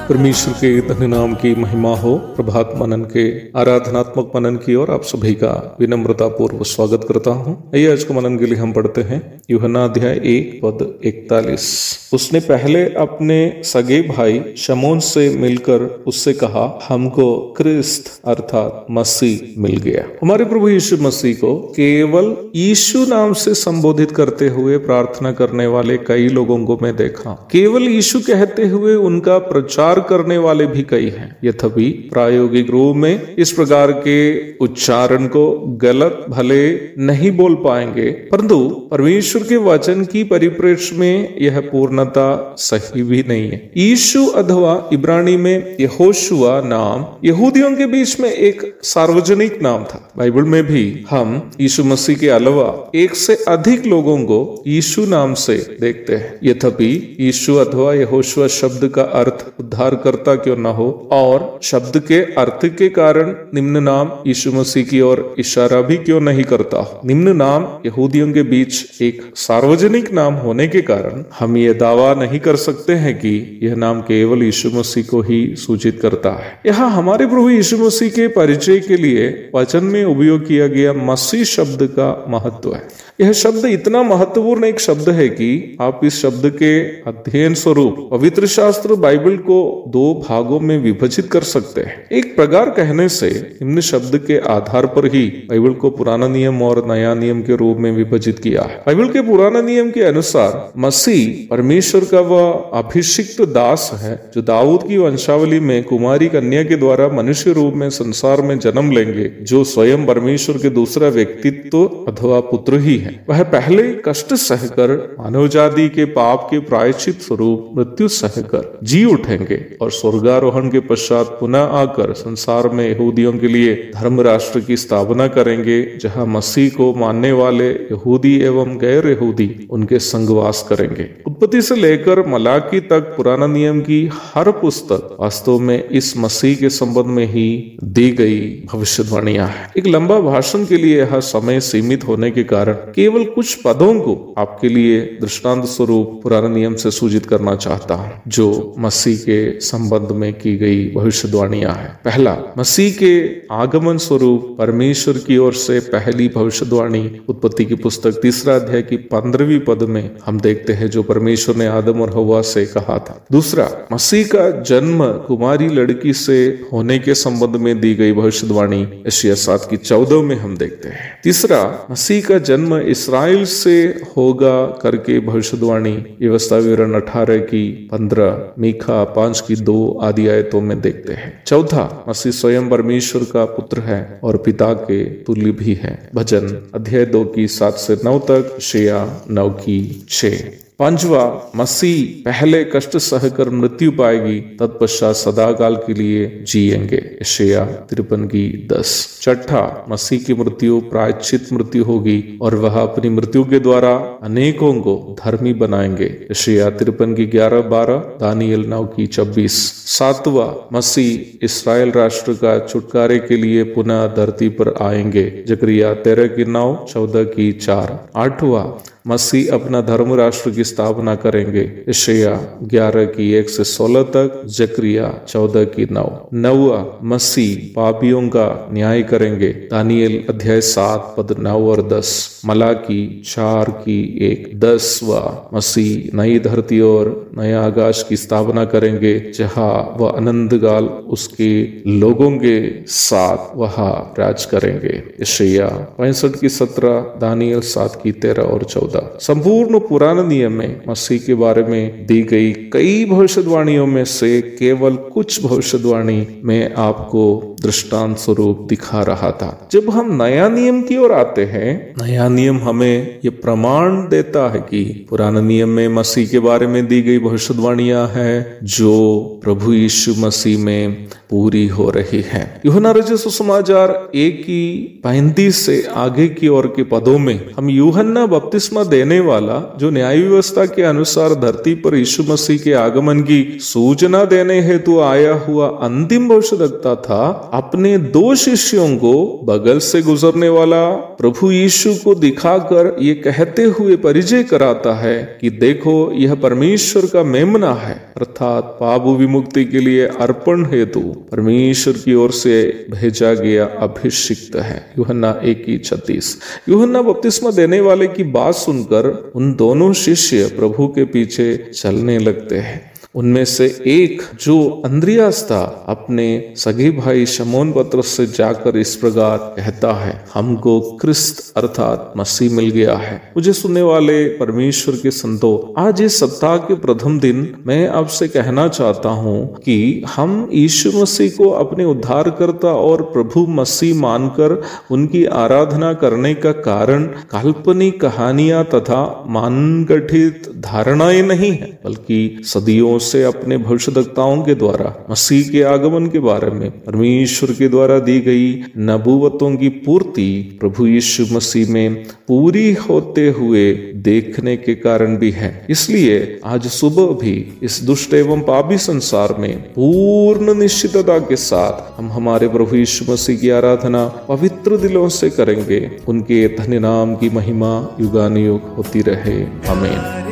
परमेश्वर के धन्य नाम की महिमा हो। प्रभात मनन के आराधनात्मक मनन की ओर आप सभी का विनम्रता पूर्वक स्वागत करता हूँ। आइए आज को मनन के लिए हम पढ़ते हैं यूहन्ना अध्याय 1 पद 41। उसने पहले अपने सगे भाई शमौन से मिलकर उससे कहा, हमको क्रिस्त अर्थात मसीह मिल गया। हमारे प्रभु यीशु मसीह को केवल यीशु नाम से संबोधित करते हुए प्रार्थना करने वाले कई लोगों को मैं देखा। केवल यीशु कहते हुए उनका प्रचार करने वाले भी कई हैं। यद्यपि प्रायोगिक रूप में इस प्रकार के उच्चारण को गलत भले नहीं बोल पाएंगे, परंतु परमेश्वर के वचन की परिप्रेक्ष्य में यह पूर्णता सही भी नहीं है। यीशु अथवा इब्रानी में यहोशुआ नाम यहूदियों के बीच में एक सार्वजनिक नाम था। बाइबल में भी हम यीशु मसीह के अलावा एक से अधिक लोगों को यीशु नाम से देखते हैं। यद्यपि यीशु अथवा यहोशुआ शब्द का अर्थ उद्धारकर्ता क्यों न हो और शब्द के अर्थ के कारण निम्न नाम यीशु मसीह की ओर इशारा भी क्यों नहीं करता हो। निम्न नाम यहूदियों के बीच एक सार्वजनिक नाम होने के कारण हम ये दावा नहीं कर सकते हैं कि यह नाम केवल यीशु मसीह को ही सूचित करता है। यहाँ हमारे प्रभु यीशु मसीह के परिचय के लिए वचन में उपयोग किया गया मसीह शब्द का महत्व है। यह शब्द इतना महत्वपूर्ण एक शब्द है कि आप इस शब्द के अध्ययन स्वरूप पवित्र शास्त्र बाइबल को दो भागों में विभाजित कर सकते हैं। एक प्रकार कहने से निम्न शब्द के आधार पर ही बाइबल को पुराना नियम और नया नियम के रूप में विभाजित किया है। बाइबल के पुराना नियम के अनुसार मसीह परमेश्वर का वह अभिषिक्त दास है जो दाऊद की वंशावली में कुमारी कन्या के द्वारा मनुष्य रूप में संसार में जन्म लेंगे, जो स्वयं परमेश्वर के दूसरा व्यक्तित्व अथवा पुत्र ही है। वह पहले कष्ट सहकर मानव जाति के पाप के प्रायश्चित स्वरूप मृत्यु सहकर जी उठेंगे और स्वर्गारोहण के पश्चात पुनः आकर संसार में यहूदियों के लिए धर्म राष्ट्र की स्थापना करेंगे, जहां मसीह को मानने वाले यहूदी एवं गैर यहूदी उनके संगवास करेंगे। उत्पत्ति से लेकर मलाकी तक पुराना नियम की हर पुस्तक वास्तव में इस मसीह के संबंध में ही दी गई भविष्यवाणियां है। एक लंबा भाषण के लिए यह समय सीमित होने के कारण केवल कुछ पदों को आपके लिए दृष्टांत स्वरूप पुराना नियम से सूचित करना चाहता हूं, जो मसीह के संबंध में की गई भविष्यवाणियां है। पहला, मसीह के आगमन स्वरूप परमेश्वर की ओर से पहली भविष्यवाणी उत्पत्ति की पुस्तक 3 अध्याय की 15वीं पद में हम देखते हैं, जो परमेश्वर ने आदम और हव्वा से कहा था। दूसरा, मसीह का जन्म कुमारी लड़की से होने के संबंध में दी गई भविष्यवाणी यशायाह 7 की 14 में हम देखते हैं। तीसरा, मसीह का जन्म इस्राएल से होगा करके भविष्यवाणी व्यवस्था विवरण 18 की 15, मीखा 5 की 2 आदि आयतों में देखते हैं। चौथा, मसीह स्वयं परमेश्वर का पुत्र है और पिता के तुल्य भी है। भजन अध्याय 2 की 7 से 9 तक, यशायाह 9 की 6। पांचवा, मसीह पहले कष्ट सहकर मृत्यु पाएगी, तत्पश्चात सदा काल के लिए जिएंगे, यशायाह 53 की 10। छठा, मसीह की मृत्यु प्रायश्चित मृत्यु होगी और वह अपनी मृत्यु के द्वारा अनेकों को धर्मी बनाएंगे, यशायाह 53 की 11-12, दानियल 9 की 26। सातवां, मसीह इस्राएल राष्ट्र का छुटकारे के लिए पुनः धरती पर आएंगे, जकरिया 13 की 9, 14 की 4। आठवां, मसीह अपना धर्म राष्ट्र की स्थापना करेंगे, यशायाह 11 की 1 से 16 तक, जकरिया 14 की 9। नौवां, मसीह पापियों का न्याय करेंगे, दानियल अध्याय 7 पद 9 और 10, मलाकी 4 की 1। 10वां, मसीह नई धरती और नया आकाश की स्थापना करेंगे, जहां वह अनंत काल उसके लोगों के साथ वहां राज करेंगे, यशायाह 65 की 17, दानियल 7 की 13 और 14। संपूर्ण पुराना नियम में मसीह के बारे में दी गई कई भविष्यवाणियों में से केवल कुछ भविष्यवाणी में आपको दृष्टांत स्वरूप दिखा रहा था। जब हम नया नियम की ओर आते हैं, नया नियम हमें ये प्रमाण देता है कि पुराना नियम में मसीह के बारे में दी गई भविष्यवाणियां हैं जो प्रभु यीशु मसीह में पूरी हो रही है। यूहन्ना रचित सुसमाचार 1 की 35 से आगे की ओर के पदों में हम यूहन्ना बपतिस्मा देने वाला, जो न्याय व्यवस्था के अनुसार धरती पर यीशु मसीह के आगमन की सूचना देने हेतु आया हुआ अंतिम भविष्यद्वक्ता था, अपने 2 शिष्यों को बगल से गुजरने वाला प्रभु यीशु को दिखाकर ये कहते हुए परिचय कराता है कि देखो यह परमेश्वर का मेमना है, अर्थात पाप विमुक्ति के लिए अर्पण हेतु परमेश्वर की ओर से भेजा गया अभिषिक्त है। यूहन्ना 1:36। यूहन्ना बपतिस्मा देने वाले की बात सुनकर उन दोनों शिष्य प्रभु के पीछे चलने लगते हैं। उनमें से एक जो अंद्रियास था अपने सगे भाई शमौन पतरस से जाकर इस प्रकार कहता है, हमको क्रिस्त अर्थात मसीह मिल गया है। मुझे सुनने वाले परमेश्वर के संतो, आज इस सप्ताह के प्रथम दिन मैं आपसे कहना चाहता हूं कि हम यीशु मसीह को अपने उद्धारकर्ता और प्रभु मसीह मानकर उनकी आराधना करने का कारण काल्पनिक कहानियां तथा मानगठित धारणाएं नहीं है, बल्कि सदियों से अपने भविष्यद्वक्ताओं के द्वारा मसीह के आगमन के बारे में परमेश्वर के द्वारा दी गई नबूवतों की पूर्ति प्रभु यीशु मसीह में पूरी होते हुए देखने के कारण भी है। इसलिए आज सुबह भी इस दुष्ट एवं पापी संसार में पूर्ण निश्चितता के साथ हम हमारे प्रभु यीशु मसीह की आराधना पवित्र दिलों से करेंगे। उनके धन्य नाम की महिमा युगानुयुग होती रहे। आमीन।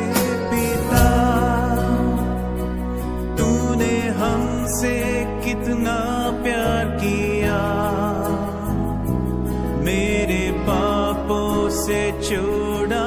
कितना प्यार किया, मेरे पापों से छुड़ा